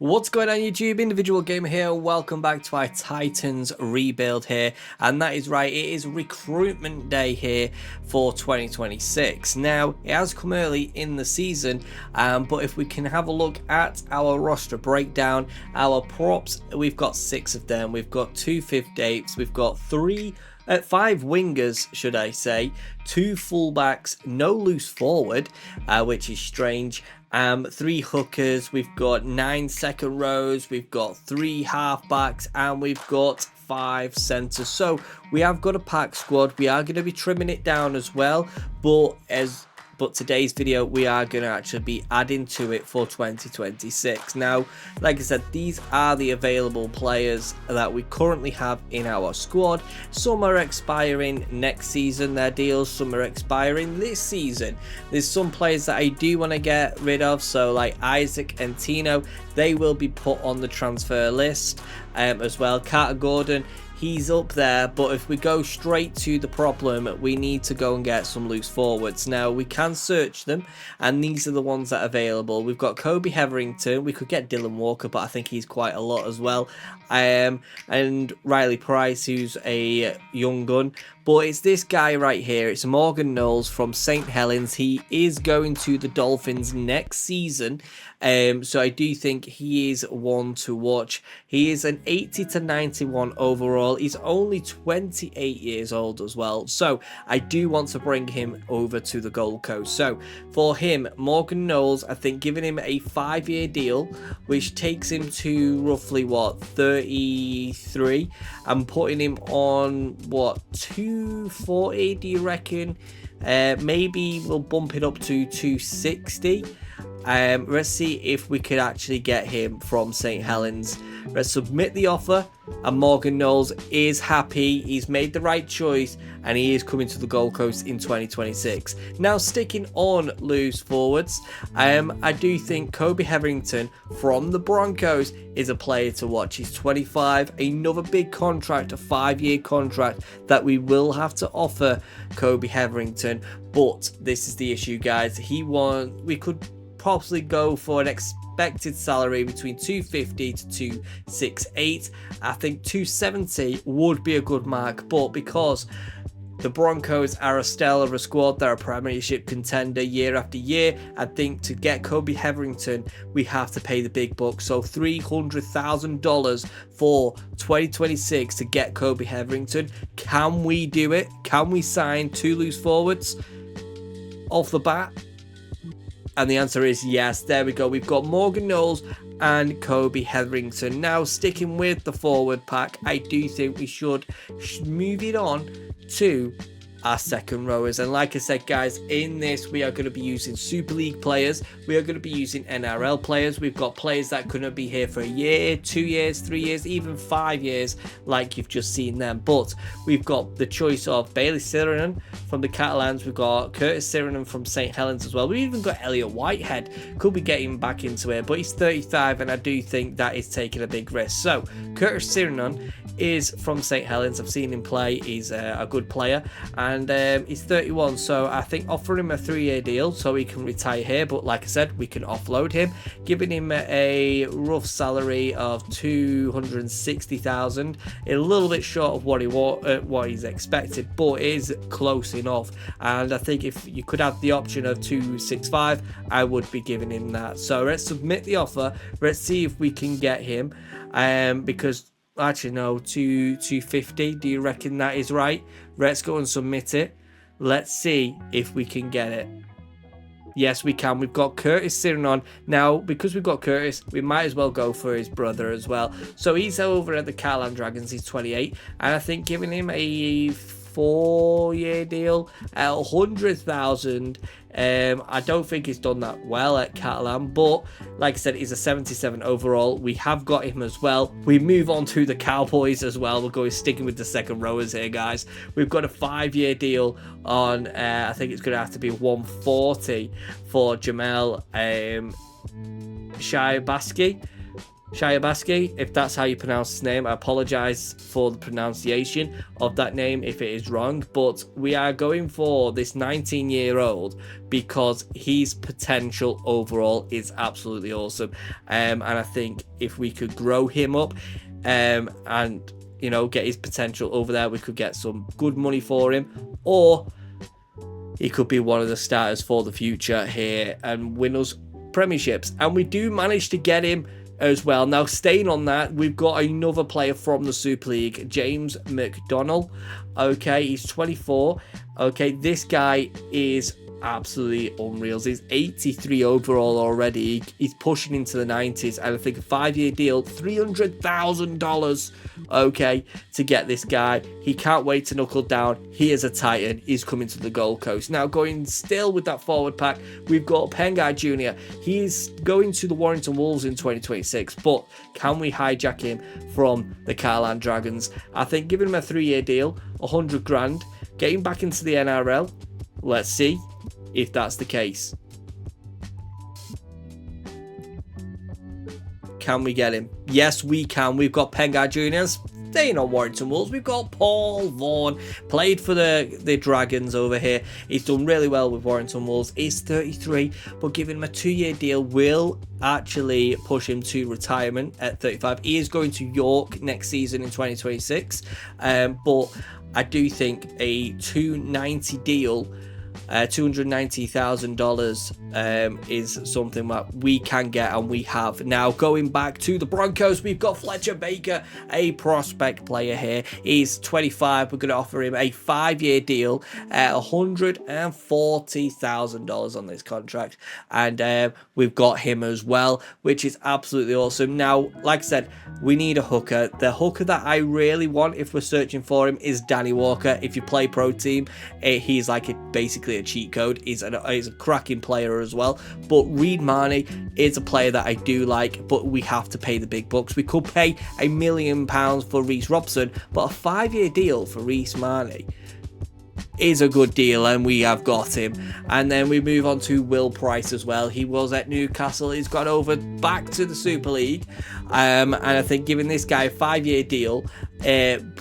What's going on YouTube? Individual Gamer here. Welcome back to our Titans rebuild here, and that is right, it is recruitment day here for 2026. Now it has come early in the season, but if we can have a look at our roster breakdown, our props, we've got 6 of them. We've got 2 5/8s, we've got 5 wingers, should I say, 2 fullbacks, no loose forward, which is strange. 3 hookers, we've got 9 second rows, we've got 3 halfbacks, and we've got 5 centres. So we have got a packed squad. We are going to be trimming it down as well, but today's video we are going to actually be adding to it for 2026. Now, like I said, these are the available players that we currently have in our squad. Some are expiring next season, their deals. Some are expiring this season. There's some players that I do want to get rid of, so like Isaac and Tino, they will be put on the transfer list as well. Carter Gordon, he's up there, but if we go straight to the problem, we need to go and get some loose forwards. Now, we can search them, and these are the ones that are available. We've got Kobe Hetherington. We could get Dylan Walker, but I think he's quite a lot as well. And Riley Price, who's a young gun. But it's this guy right here. It's Morgan Knowles from St. Helens. He is going to the Dolphins next season. So I do think he is one to watch. He is an 80 to 91 overall. He's only 28 years old as well. So I do want to bring him over to the Gold Coast. So for him, Morgan Knowles, I think giving him a 5-year deal, which takes him to roughly, what, 33. I'm putting him on, what, 240, do you reckon? Maybe we'll bump it up to 260. Let's see if we could actually get him from St. Helens. Let's submit the offer, and Morgan Knowles is happy. He's made the right choice, and he is coming to the Gold Coast in 2026. Now, sticking on loose forwards, I do think Kobe Hetherington from the Broncos is a player to watch. He's 25, another big contract, a 5-year contract that we will have to offer Kobe Hetherington. But this is the issue, guys. We could possibly go for an expected salary between 250 to 268. I think 270 would be a good mark, but because the Broncos are a stellar squad, they're a premiership contender year after year, I think to get Kobe Hetherington, we have to pay the big bucks. So $300,000 for 2026 to get Kobe Hetherington. Can we do it? Can we sign 2 loose forwards off the bat? And the answer is yes. There we go. We've got Morgan Knowles and Kobe Hetherington. Now, sticking with the forward pack, I do think we should move it on to our second rowers. And like I said, guys, in this we are going to be using Super League players. We are going to be using NRL players. We've got players that couldn't be here for a year, 2 years, 3 years, even 5 years, like you've just seen them. But we've got the choice of Bailey Sirenen from the Catalans. We've got Curtis Sirenen from St. Helens as well. We've even got Elliot Whitehead. Could be getting back into it, but he's 35, and I do think that is taking a big risk. So Curtis Sirenen is from St. Helens. I've seen him play. He's a good player, and he's 31, so I think offering him a 3-year deal so he can retire here. But like I said, we can offload him, giving him a rough salary of 260,000, a little bit short of what he's expected, but it is close enough. And I think if you could have the option of 265, I would be giving him that. So let's submit the offer. Let's see if we can get him, because actually no, 250. Do you reckon that is right? Let's go and submit it. Let's see if we can get it. Yes, we can. We've got Curtis Sirenen. Now, because we've got Curtis, we might as well go for his brother as well. So he's over at the Catalan Dragons. He's 28, and I think giving him a 4-year deal at 100,000. I don't think he's done that well at Catalan, but like I said, he's a 77 overall. We have got him as well. We move on to the Cowboys as well. We're going sticking with the second rowers here, guys. We've got a 5-year deal on, I think it's going to have to be 140 for Jamel Shiabaski. Shayabaski, if that's how you pronounce his name. I apologize for the pronunciation of that name if it is wrong, but we are going for this 19-year-old because his potential overall is absolutely awesome. And I think if we could grow him up and you know, get his potential over there, we could get some good money for him, or he could be one of the starters for the future here and win us premierships. And we do manage to get him as well. Now, staying on that, we've got another player from the Super League, James McDonnell. Okay, he's 24. Okay, this guy is absolutely unreal. He's 83 overall already. He's pushing into the 90s, and I think a 5-year deal, $300,000. Okay, to get this guy. He can't wait to knuckle down. He is a titan. He's coming to the Gold Coast. Now, going still with that forward pack, we've got Pengai Jr. He's going to the Warrington Wolves in 2026, but can we hijack him from the Carlisle Dragons? I think giving him a 3-year deal, 100 grand, getting back into the NRL. Let's see if that's the case. Can we get him? Yes, we can. We've got Pengai Jr. Staying on Warrington Wolves, we've got Paul Vaughan, played for the Dragons over here. He's done really well with Warrington Wolves. He's 33, but giving him a 2-year deal will actually push him to retirement at 35. He is going to York next season in 2026, but I do think a $290 deal, $290,000 is something that we can get and we have. Now, going back to the Broncos, we've got Fletcher Baker, a prospect player here. He's 25. We're going to offer him a 5-year deal at $140,000 on this contract, and we've got him as well, which is absolutely awesome. Now, like I said, we need a hooker. The hooker that I really want, if we're searching for him, is Danny Walker. If you play Pro Team, he's like basically a cheat code. He's a cracking player as well. But Reed Marnie is a player that I do like, but we have to pay the big bucks. We could pay £1 million for Reece Robson, but a 5-year deal for Reece Marnie is a good deal, and we have got him. And then we move on to Will Price as well. He was at Newcastle. He's gone over back to the Super League, and I think giving this guy a 5-year deal,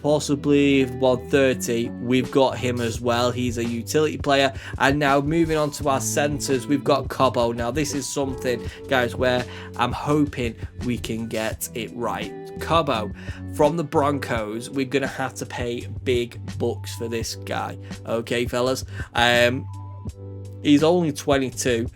possibly 130, we've got him as well. He's a utility player. And now moving on to our centres, we've got Cobo. Now this is something, guys, where I'm hoping we can get it right. Cobo from the Broncos, we're gonna have to pay big bucks for this guy. Okay, fellas, he's only 22.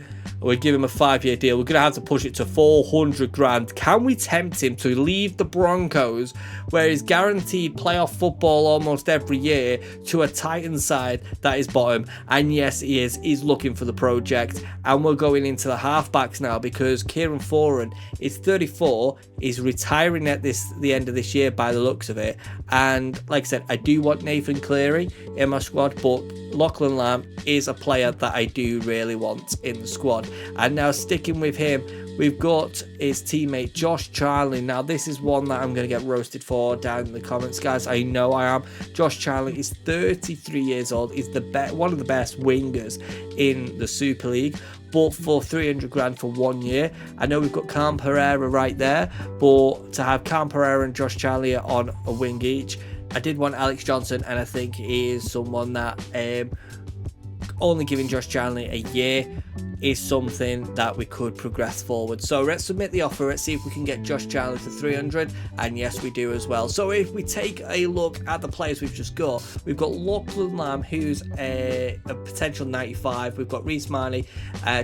We'll give him a 5-year deal. We're going to have to push it to 400 grand. Can we tempt him to leave the Broncos, where he's guaranteed playoff football almost every year, to a Titans side that is bottom? And yes, he is. He's looking for the project. And we're going into the halfbacks now, because Kieran Foran is 34. He's retiring at the end of this year by the looks of it. And like I said, I do want Nathan Cleary in my squad, but Lachlan Lamb is a player that I do really want in the squad. And now sticking with him, we've got his teammate Josh Charlie. Now this is one that I'm going to get roasted for down in the comments, guys. I know I am. Josh Charlie is 33 years old. He's one of the best wingers in the Super League, but for 300 grand for 1 year. I know we've got Cam Pereira right there, but to have Cam Pereira and Josh Charlie on a wing each, I did want Alex Johnson, and I think he is someone that only giving Josh Charlie a year is something that we could progress forward. So let's submit the offer. Let's see if we can get Josh Charlie for 300, and yes, we do as well. So if we take a look at the players we've just got, we've got Lachlan Lamb, who's a potential 95. We've got Reece Marnie,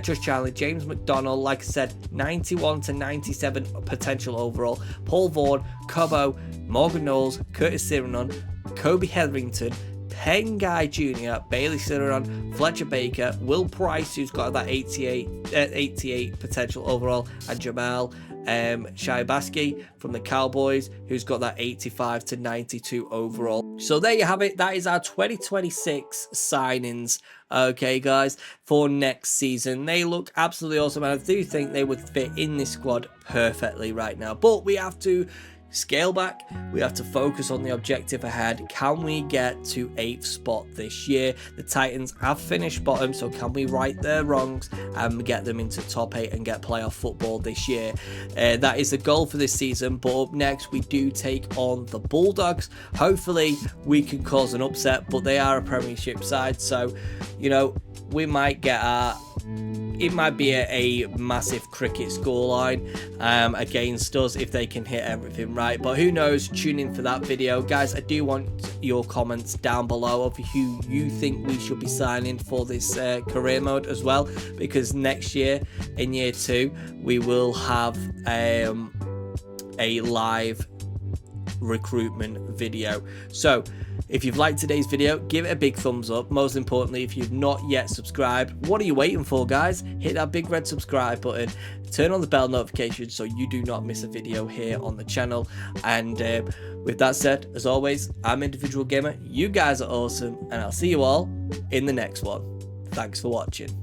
Josh Charlie, James McDonnell, like I said, 91 to 97 potential overall. Paul Vaughan, Cobo, Morgan Knowles, Curtis Sirinon, Kobe Hetherington, Pengai Jr., Bailey Sirinon, Fletcher Baker, Will Price, who's got that 88 potential overall, and Jamal Shaibaski from the Cowboys, who's got that 85 to 92 overall. So there you have it. That is our 2026 signings. Okay, guys, for next season. They look absolutely awesome, and I do think they would fit in this squad perfectly right now. But we have to scale back. We have to focus on the objective ahead. Can we get to 8th spot this year? The Titans have finished bottom, so can we right their wrongs and get them into top 8 and get playoff football this year? That is the goal for this season. But up next, we do take on the Bulldogs. Hopefully we can cause an upset, but they are a Premiership side, so you know, we might get it might be a massive cricket scoreline against us if they can hit everything right, but who knows. Tune in for that video, guys. I do want your comments down below of who you think we should be signing for this career mode as well, because next year in year 2 we will have a live recruitment video. So if you've liked today's video, give it a big thumbs up. Most importantly, if you've not yet subscribed, what are you waiting for, guys? Hit that big red subscribe button, turn on the bell notification so you do not miss a video here on the channel. And with that said, as always, I'm Individual Gamer. You guys are awesome, and I'll see you all in the next one. Thanks for watching.